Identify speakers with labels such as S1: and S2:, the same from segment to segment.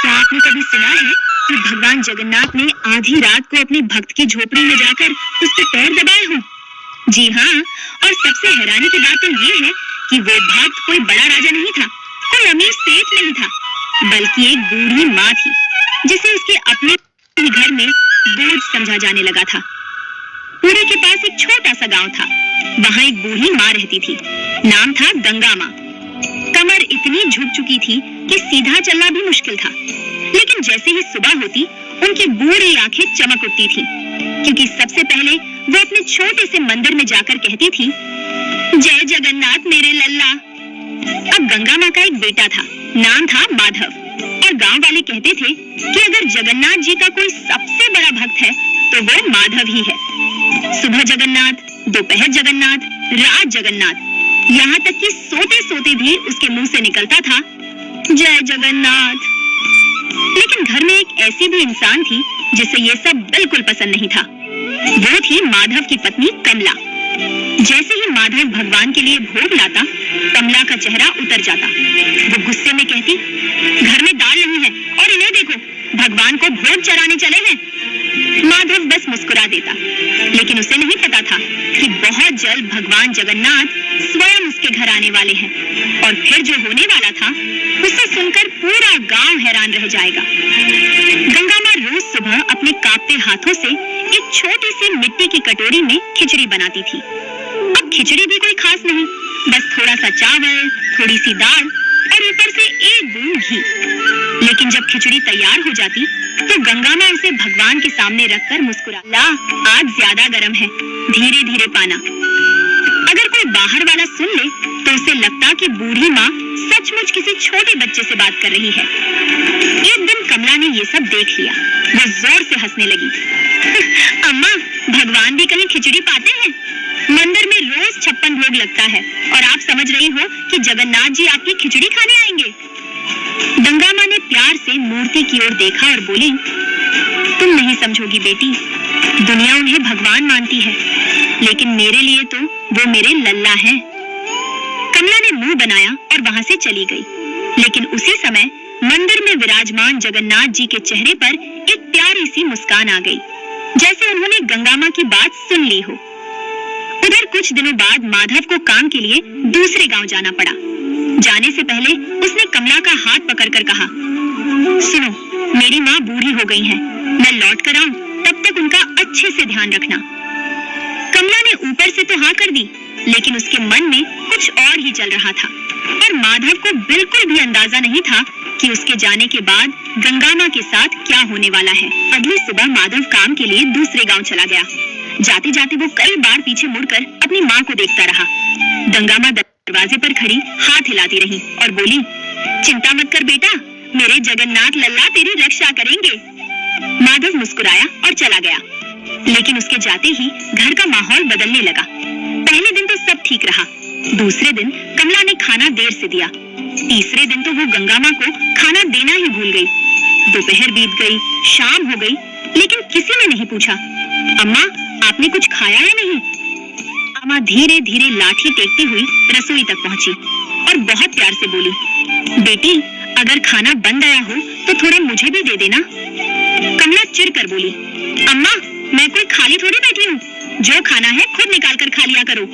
S1: क्या आपने कभी सुना है कि भगवान जगन्नाथ ने आधी रात को अपने भक्त की झोपड़ी में जाकर उसके पैर दबाए हों? जी हाँ, और सबसे हैरानी की बात तो ये है कि वो भक्त कोई बड़ा राजा नहीं था, कोई अमीर सेठ नहीं था, बल्कि एक बूढ़ी माँ थी जिसे उसके अपने ही घर में बोझ समझा जाने लगा था। पुरी के पास एक छोटा सा गांव था। वहाँ एक बूढ़ी माँ रहती थी। नाम था गंगा माँ। कमर इतनी झुक चुकी थी कि सीधा चलना भी मुश्किल था, लेकिन जैसे ही सुबह होती उनकी बूढ़ी आंखें चमक उठती थीं, क्योंकि सबसे पहले वो अपने छोटे से मंदिर में जाकर कहती थी, जय जगन्नाथ मेरे लल्ला। अब गंगा माँ का एक बेटा था, नाम था माधव, और गांव वाले कहते थे कि अगर जगन्नाथ जी का कोई सबसे बड़ा भक्त है तो वो माधव ही है। सुबह जगन्नाथ, दोपहर जगन्नाथ, रात जगन्नाथ, यहाँ तक कि सोते सोते भी उसके मुंह से निकलता था, जय जगन्नाथ। लेकिन घर में एक ऐसी भी इंसान थी जिसे ये सब बिल्कुल पसंद नहीं था। वो थी माधव की पत्नी कमला। जैसे ही माधव भगवान के लिए भोग लाता, कमला का चेहरा उतर जाता। वो गुस्से में कहती, घर में दाल नहीं है और इन्हें देखो, भगवान को भोग चढ़ाने चले हैं। माधव बस मुस्कुरा देता, लेकिन उसे नहीं पता था कि बहुत जल्द भगवान जगन्नाथ स्वयं उसके घर आने वाले हैं, और फिर जो होने वाला था उसे सुनकर पूरा गांव हैरान रह जाएगा। गंगा माँ रोज सुबह अपने कांपते हाथों से एक छोटी सी मिट्टी की कटोरी में खिचड़ी बनाती थी। अब खिचड़ी भी कोई खास नहीं, बस थोड़ा सा चावल, थोड़ी सी दाल और ऊपर से एक बूंद घी। लेकिन जब खिचड़ी तैयार हो जाती तो गंगा माँ उसे भगवान के सामने रखकर मुस्कुरा, ला आज ज्यादा गर्म है, धीरे धीरे पाना। अगर कोई बाहर वाला सुन ले तो उसे लगता कि बूढ़ी माँ सचमुच किसी छोटे बच्चे से बात कर रही है। एक दिन कमला ने ये सब देख लिया। वो जोर से हंसने लगी। अम्मा, भगवान भी कहीं खिचड़ी पाते हैं? मंदिर में रोज 56 भोग लगता है और आप समझ रही हो कि जगन्नाथ जी आपकी खिचड़ी खाने आएंगे? गंगा माँ ने प्यार से मूर्ति की ओर देखा और बोली, तुम नहीं समझोगी बेटी, दुनिया उन्हें भगवान मानती है, लेकिन मेरे लिए तो वो मेरे लल्ला हैं। कमला ने मुंह बनाया और वहां से चली गई, लेकिन उसी समय मंदिर में विराजमान जगन्नाथ जी के चेहरे पर एक प्यारी सी मुस्कान आ गई, जैसे उन्होंने गंगा माँ की बात सुन ली हो। उधर कुछ दिनों बाद माधव को काम के लिए दूसरे गांव जाना पड़ा। जाने से पहले उसने कमला का हाथ पकड़कर कहा, सुनो, मेरी माँ बूढ़ी हो गई है, मैं लौट कर आऊं, तब तक उनका अच्छे से ध्यान रखना। कमला ने ऊपर से तो हाँ कर दी, लेकिन उसके मन में कुछ और ही चल रहा था, और माधव को बिल्कुल भी अंदाजा नहीं था कि उसके जाने के बाद गंगा माँ के साथ क्या होने वाला है। अगली सुबह माधव काम के लिए दूसरे गांव चला गया। जाते जाते वो कई बार पीछे मुड़कर अपनी माँ को देखता रहा। गंगा माँ दरवाजे पर खड़ी हाथ हिलाती रही और बोली, चिंता मत कर बेटा, मेरे जगन्नाथ लल्ला तेरी रक्षा करेंगे। माधव मुस्कुराया और चला गया, लेकिन उसके जाते ही घर का माहौल बदलने लगा। पहले दिन तो सब ठीक रहा, दूसरे दिन कमला ने खाना देर से दिया, तीसरे दिन तो वो गंगा माँ को खाना देना ही भूल गई। दोपहर बीत गई, शाम हो गई, लेकिन किसी ने नहीं पूछा, अम्मा आपने कुछ खाया या नहीं? अम्मा धीरे धीरे लाठी टेकती हुई रसोई तक पहुंची और बहुत प्यार से बोली, बेटी अगर खाना बन गया हो तो थोड़ा मुझे भी दे देना। कमला चिढ़ कर बोली, अम्मा मैं कोई खाली थोड़ी बैठी हूँ, जो खाना है खुद निकाल कर खा लिया करो।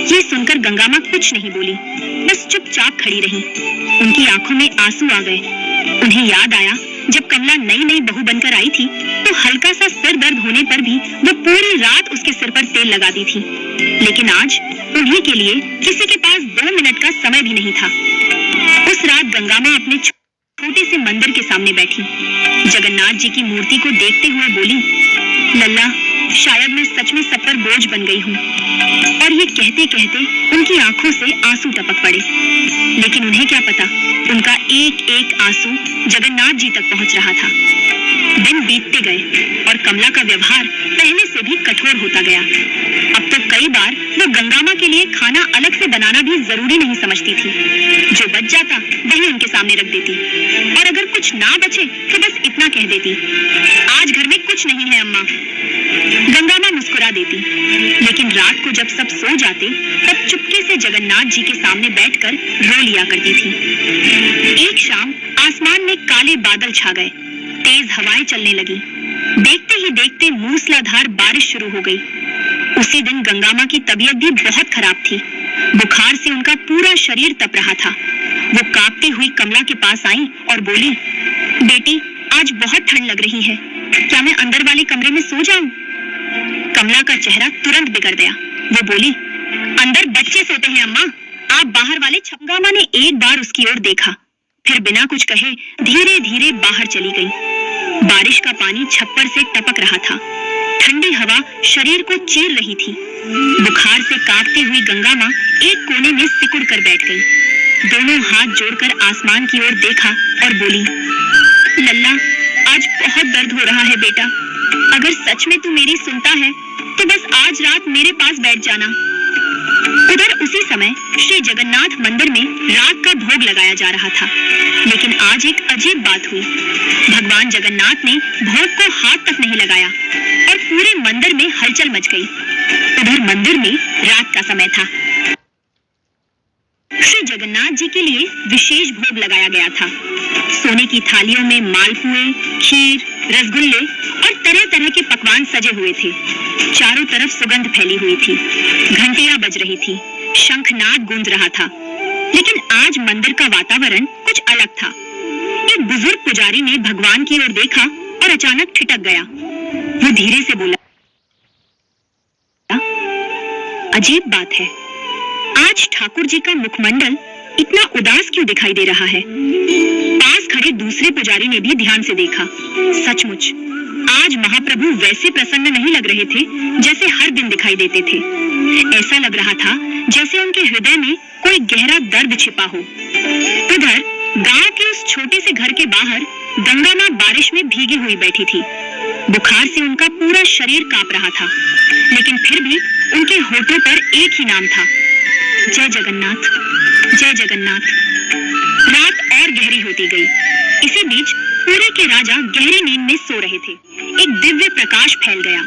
S1: ये सुनकर गंगा माँ कुछ नहीं बोली, बस चुपचाप खड़ी रही। उनकी आंखों में आंसू आ गए। उन्हें याद आया जब कमला नई नई बहू बनकर आई थी तो हल्का सा सिर दर्द होने पर भी वो पूरी रात उसके सिर पर तेल लगाती थी, लेकिन आज उन्हीं के लिए किसी के पास 2 मिनट का समय भी नहीं था। उस रात गंगा माँ अपने छोटे से मंदिर के सामने बैठी, जगन्नाथ जी की मूर्ति को देखते हुए बोली, लल्ला शायद मैं सच में सब पर बोझ बन गई हूँ। और ये कहते कहते उनकी आंखों से आंसू टपक पड़े, लेकिन उन्हें क्या पता, उनका एक एक आंसू जगन्नाथ जी तक पहुंच रहा था। दिन बीतते गए और कमला का व्यवहार पहले से भी कठोर होता गया। अब तो कई बार वो गंगा माँ के लिए खाना अलग से बनाना भी जरूरी नहीं समझती थी। जो बच जाता वही उनके सामने रख देती, और अगर कुछ ना बचे तो बस इतना कह देती, आज घर में कुछ नहीं है अम्मा। गंगा माँ मुस्कुरा देती, लेकिन रात को जब सब सो जाते तब चुपके से जगन्नाथ जी के सामने बैठकर रो लिया करती थी। एक शाम आसमान में काले बादल छा गए, तेज हवाएं चलने लगी। देखते ही देखते मूसलाधार बारिश शुरू हो गई। उसी दिन गंगामा की तबीयत भी बहुत खराब थी। बुखार से उनका पूरा शरीर तप रहा था। वो कांपती हुई कमला के पास आई और बोली, बेटी, आज बहुत ठंड लग रही है, क्या मैं अंदर वाले कमरे में सो जाऊं? कमला का चेहरा तुरंत बिगड़ गया। वो बोली, अंदर बच्चे सोते हैं अम्मा, आप बाहर वाले। गंगामा ने एक बार उसकी ओर देखा, फिर बिना कुछ कहे धीरे धीरे बाहर चली गई। बारिश का पानी छप्पर से टपक रहा था। ठंडी हवा शरीर को चीर रही थी। बुखार से कांपती हुई गंगामा एक कोने में सिकुड़ कर बैठ गई। दोनों हाथ जोड़कर आसमान की ओर देखा और बोली, लल्ला, आज बहुत दर्द हो रहा है बेटा। अगर सच में तू मेरी सुनता है तो बस आज रात मेरे पास बैठ जाना। उधर उसी समय श्री जगन्नाथ मंदिर में रात का भोग लगाया जा रहा था। लेकिन आज एक अजीब बात हुई। भगवान जगन्नाथ ने भोग को हाथ तक नहीं लगाया और पूरे मंदिर में हलचल मच गई। उधर मंदिर में रात का समय था। श्री जगन्नाथ जी के लिए विशेष भोग लगाया गया था। सोने की थालियों में मालपुए, खीर, रसगुल्ले और तरह तरह के पकवान सजे हुए थे। चारों तरफ सुगंध फैली हुई थी, घंटियां बज रही थी, शंखनाद गूंज रहा था। लेकिन आज मंदिर का वातावरण कुछ अलग था। एक बुजुर्ग पुजारी ने भगवान की ओर देखा और अचानक ठिठक गया। वो धीरे से बोला, अजीब बात है, आज ठाकुर जी का मुखमंडल इतना उदास क्यों दिखाई दे रहा है? पास खड़े दूसरे पुजारी ने भी ध्यान से देखा। सचमुच आज महाप्रभु वैसे प्रसन्न नहीं लग रहे थे जैसे हर दिन दिखाई देते थे। ऐसा लग रहा था जैसे उनके हृदय में कोई गहरा दर्द छिपा हो। उधर गांव के उस छोटे से घर के बाहर गंगामा बारिश में भीगी हुई बैठी थी। बुखार से उनका पूरा शरीर कांप रहा था, लेकिन फिर भी उनके होठों पर एक ही नाम था, जय जगन्नाथ, जय जगन्नाथ। रात और गहरी होती गई। इसी बीच पुरी के राजा गहरी नींद में सो रहे थे। एक दिव्य प्रकाश फैल गया।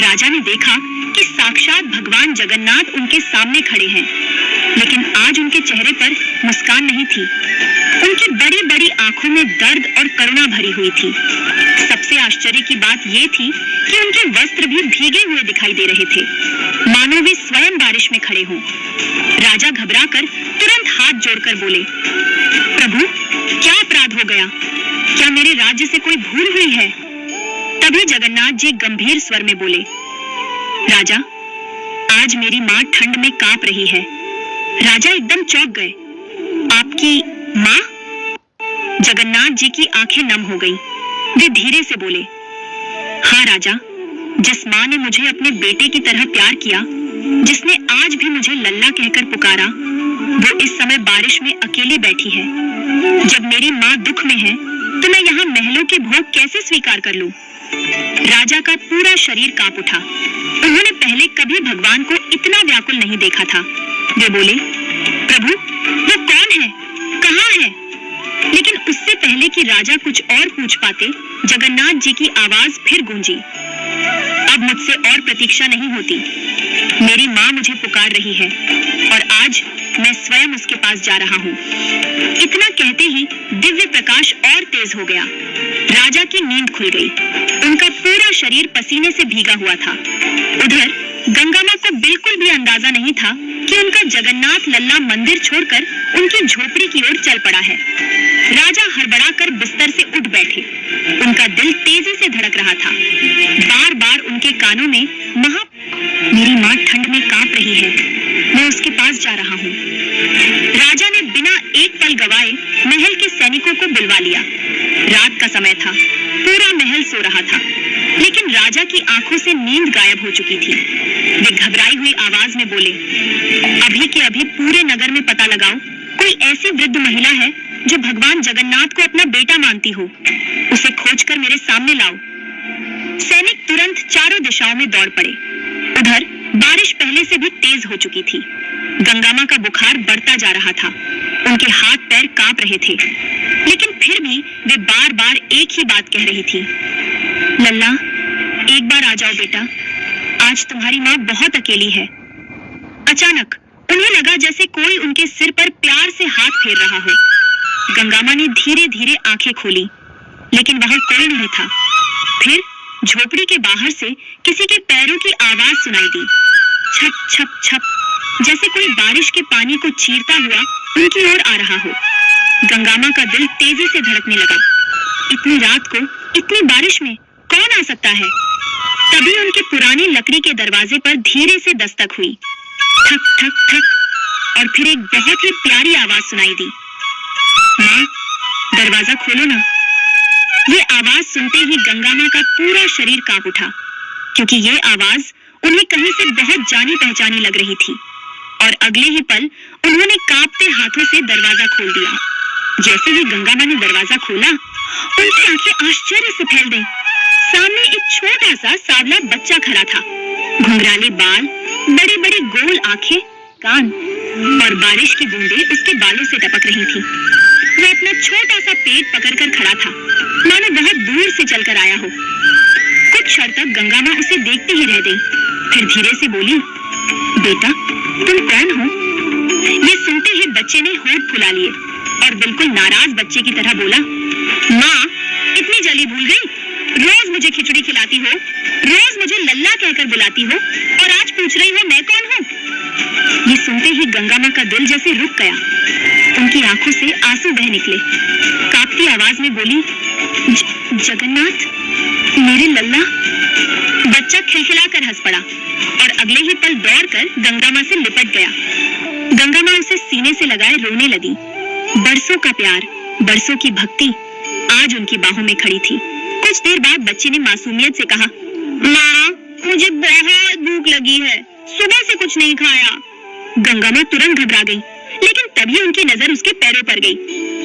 S1: राजा ने देखा कि साक्षात भगवान जगन्नाथ उनके सामने खड़े हैं, लेकिन आज उनके चेहरे पर मुस्कान नहीं थी। उनकी बड़ी बड़ी आंखों में दर्द और करुणा भरी हुई थी। सबसे आश्चर्य की बात ये थी कि उनके वस्त्र भी भीगे हुए दिखाई दे रहे थे, मानो वे स्वयं बारिश में खड़े हों। राजा घबराकर तुरंत हाथ जोड़कर बोले, प्रभु, क्या अपराध हो गया? क्या मेरे राज्य से कोई भूल हुई है? तभी जगन्नाथ जी गंभीर स्वर में बोले, राजा, आज मेरी माँ ठंड में कांप रही है। राजा एकदम चौंक गए। आपकी माँ? जगन्नाथ जी की आंखें नम हो गईं। वे धीरे से बोले, हाँ राजा, जिस माँ ने मुझे अपने बेटे की तरह प्यार किया, जिसने आज भी मुझे लल्ला कहकर पुकारा, वो इस समय बारिश में अकेली बैठी है। जब मेरी माँ दुख में है तो मैं यहाँ महलों के भोग कैसे स्वीकार कर लूं? राजा का पूरा शरीर कांप उठा। उन्होंने पहले कभी भगवान को इतना व्याकुल नहीं देखा था। वे बोले, प्रभु, वो कौन है? कहाँ है? लेकिन उससे पहले कि राजा कुछ और पूछ पाते, जगन्नाथ जी की आवाज फिर गूंजी, अब मुझसे और प्रतीक्षा नहीं होती। मेरी माँ मुझे पुकार रही है और आज मैं स्वयं उसके पास जा रहा हूँ। इतना कहते ही दिव्य प्रकाश और तेज हो गया। राजा की नींद खुल गई। उनका पूरा शरीर पसीने से भीगा हुआ था। उधर गंगामा को बिल्कुल भी अंदाजा नहीं था कि उनका जगन्नाथ लल्ला मंदिर छोड़कर उनकी झोपड़ी की ओर चल पड़ा है। राजा हड़बड़ाकर बिस्तर से उठ बैठे। उनका दिल तेजी से धड़क रहा था। बार बार उनके कानों में मेरी माँ ठंड में कांप रही है, मैं उसके पास जा रहा हूँ। राजा ने बिना एक पल गवाए महल के सैनिकों को बुलवा लिया। रात का समय था, पूरा महल सो रहा था, लेकिन राजा की आंखों से नींद गायब हो चुकी थी। वे घबराई हुई आवाज में बोले, अभी के अभी पूरे नगर में पता लगाओ, कोई ऐसी वृद्ध महिला है जो भगवान जगन्नाथ को अपना बेटा मानती हो, उसे खोजकर मेरे सामने लाओ। सैनिक तुरंत चारों दिशाओं में दौड़ पड़े। उधर बारिश पहले से भी तेज हो चुकी थी। गंगामा का बुखार बढ़ता जा रहा था। उनके हाथ पैर कांप रहे थे, लेकिन फिर भी वे बार बार एक ही बात कह रही थी, लल्ला, एक बार आ जाओ बेटा, आज तुम्हारी माँ बहुत अकेली है। अचानक उन्हें लगा जैसे कोई उनके सिर पर प्यार से हाथ फेर रहा हो। गंगामा ने धीरे धीरे आंखें खोली, लेकिन वहां कोई नहीं था। फिर झोपड़ी के बाहर से किसी के पैरों की आवाज सुनाई दी, छप छप छप, जैसे कोई बारिश के पानी को चीरता हुआ उनकी ओर आ रहा हो। गंगामा का दिल तेजी से धड़कने लगा। इतनी रात को इतनी बारिश में कौन आ सकता है? तभी उनके पुराने लकड़ी के दरवाजे पर धीरे से दस्तक हुई, ठक ठक ठक, और फिर एक बहुत ही प्यारी आवाज सुनाई दी, माँ, दरवाजा खोलो ना। ये आवाज सुनते ही गंगामा का पूरा शरीर कांप उठा, क्योंकि ये आवाज उन्हें कहीं से बहुत जानी पहचानी लग रही थी। और अगले ही पल उन्होंने कांपते हाथों से दरवाजा खोल दिया। जैसे ही गंगामा ने दरवाजा खोला, उनकी आंखें आश्चर्य से फैल गईं। सामने एक छोटा सा सांवला बच्चा खड़ा था, घुंघराले बाल, बड़ी बड़ी गोल आंखें, कान, और बारिश की बूंदें उसके बालों से टपक रही थी। वो अपना छोटा सा पेट पकड़कर खड़ा था, मानो बहुत दूर से चलकर आया हो। कुछ क्षण तक गंगामा उसे देखते ही रह गई, फिर धीरे से बोली, बेटा, तुम कौन हो? ये सुनते ही बच्चे ने होंठ फुला लिए और बिल्कुल नाराज बच्चे की तरह बोला, माँ, इतनी जल्दी भूल गई? रोज मुझे खिचड़ी खिलाती हो, रोज मुझे लल्ला कहकर बुलाती हो, और आज पूछ रही हो मैं कौन हूँ? ये सुनते ही गंगामा का दिल जैसे रुक गया। उनकी आंखों से आंसू बह निकले। कांपती आवाज में बोली, जगन्नाथ, मेरे लल्ला। बच्चा खिलखिलाकर हंस पड़ा और अगले ही पल दौड़कर गंगामा से लिपट गया। गंगामा उसे सीने से लगाए रोने लगी। बरसों का प्यार, बरसों की भक्ति आज उनकी बाहों में खड़ी थी। कुछ देर बाद बच्चे ने मासूमियत से कहा, माँ, मुझे बहुत भूख लगी है, सुबह से कुछ नहीं खाया। गंगामा तुरंत घबरा गई, लेकिन तभी उनकी नजर उसके पैरों पर गई।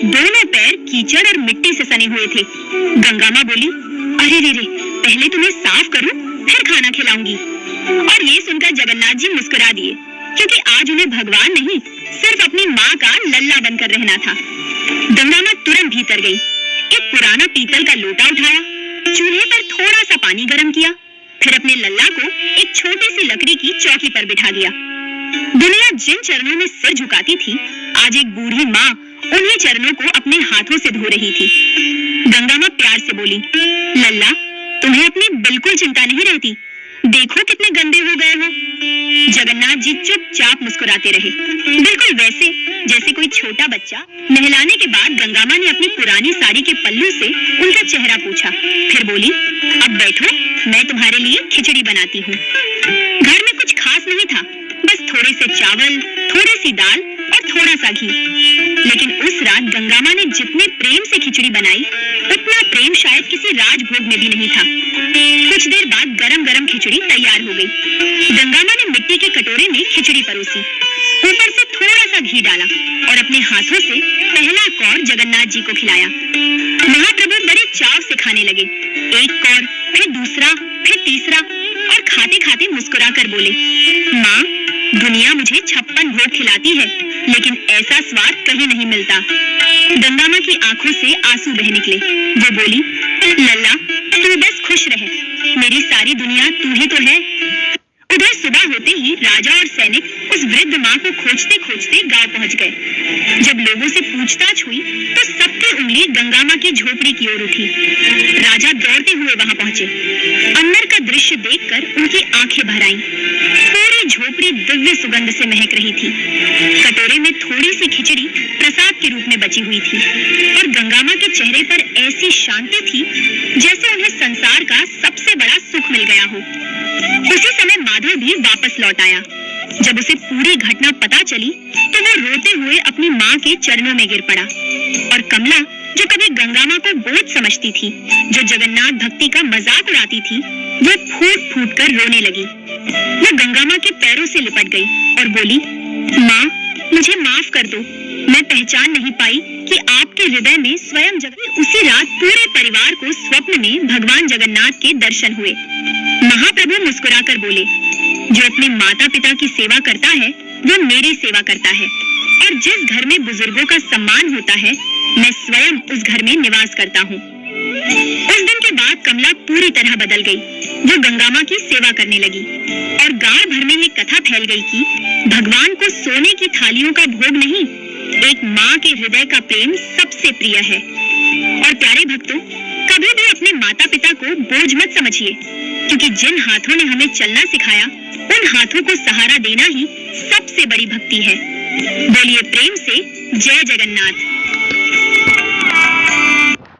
S1: दोनों पैर कीचड़ और मिट्टी से सने हुए थे। गंगामा बोली, अरे रे रे, पहले तुम्हें साफ करूं, फिर खाना खिलाऊंगी। और ये सुनकर जगन्नाथ जी मुस्कुरा दिए, क्योंकि आज उन्हें भगवान नहीं, सिर्फ अपनी माँ का लल्ला बनकर रहना था। गंगामा तुरंत भीतर गई, एक पुराना पीतल का लोटा उठाया, चूल्हे पर थोड़ा सा पानी गर्म किया, फिर अपने लल्ला को एक छोटी सी लकड़ी की चौकी पर बिठा दिया। दुनिया जिन चरणों में सिर झुकाती थी, आज एक बूढ़ी माँ उन्हीं चरणों को अपने हाथों से धो रही थी। गंगामा प्यार से बोली, लल्ला, तुम्हें अपनी बिल्कुल चिंता नहीं रहती, देखो कितने गंदे हो गए हो। जगन्नाथ जी चुपचाप मुस्कुराते रहे, बिल्कुल वैसे जैसे कोई छोटा बच्चा। नहलाने के बाद गंगामा ने अपनी पुरानी साड़ी के पल्लू से उनका चेहरा पूछा, फिर बोली, अब बैठो, मैं तुम्हारे लिए खिचड़ी बनाती हूँ। घर में कुछ खास नहीं था, बस थोड़े से चावल, थोड़ी सी दाल और थोड़ा सा घी। लेकिन उस रात गंगामा ने जितने प्रेम से खिचड़ी बनाई, उतना प्रेम शायद किसी राजभोग में भी नहीं था। कुछ देर बाद गरम गरम खिचड़ी तैयार हो गई। गंगामा ने मिट्टी के कटोरे में खिचड़ी परोसी, ऊपर से थोड़ा सा घी डाला और अपने हाथों से पहला कौर जगन्नाथ जी को खिलाया। महाप्रभु बड़े चाव से खाने लगे, एक कौर, फिर दूसरा, फिर तीसरा, और खाते खाते मुस्कुरा कर बोले, माँ, दुनिया मुझे 56 भोग खिलाती है, लेकिन ऐसा स्वाद कहीं नहीं मिलता। गंगामा की आंखों से आंसू बह निकले। वो बोली, लल्ला, तू बस खुश रहे, मेरी सारी दुनिया तू ही तो है। उधर सुबह होते ही राजा और सैनिक उस वृद्ध माँ को खोजते खोजते गांव पहुंच गए। जब लोगों से पूछताछ हुई तो सबकी उंगली गंगामा की झोपड़ी की ओर उठी। राजा दौड़ते हुए वहां पहुंचे। अंदर का दृश्य देखकर उनकी आंखें भर आईं। पूरी झोपड़ी दिव्य सुगंध से महक रही थी। कटोरे में थोड़ी सी खिचड़ी प्रसाद के रूप में बची हुई थी और गंगामा के चेहरे पर ऐसी शांति थी जैसे उन्हें संसार का सबसे बड़ा सुख मिल गया हो। उसी समय माधव भी वापस लौट आया। जब उसे पूरी घटना पता चली तो वो रोते हुए अपनी माँ के चरणों में गिर पड़ा। और कमला, जो कभी गंगामा को बोझ समझती थी, जो जगन्नाथ भक्ति का मजाक उड़ाती थी, वो फूट फूट कर रोने लगी। वो गंगामा के पैरों से लिपट गई और बोली, माँ, मुझे माफ कर दो, मैं पहचान नहीं पाई कि आपके हृदय में स्वयं उसी रात पूरे परिवार को स्वप्न में भगवान जगन्नाथ के दर्शन हुए। महाप्रभु मुस्कुराकर बोले, जो अपने माता पिता की सेवा करता है वो मेरी सेवा करता है, और जिस घर में बुजुर्गों का सम्मान होता है मैं स्वयं उस घर में निवास करता हूँ। उस दिन के बाद कमला पूरी तरह बदल गई। वो गंगामा की सेवा करने लगी और गांव भर में ये कथा फैल गई कि भगवान को सोने की थालियों का भोग नहीं, एक माँ के हृदय का प्रेम सबसे सबसे प्रिय है। और प्यारे भक्तों, कभी भी अपने माता पिता को बोझ मत समझिए, क्योंकि जिन हाथों ने हमें चलना सिखाया, उन हाथों को सहारा देना ही सबसे बड़ी भक्ति है। बोलिए प्रेम से जय जगन्नाथ।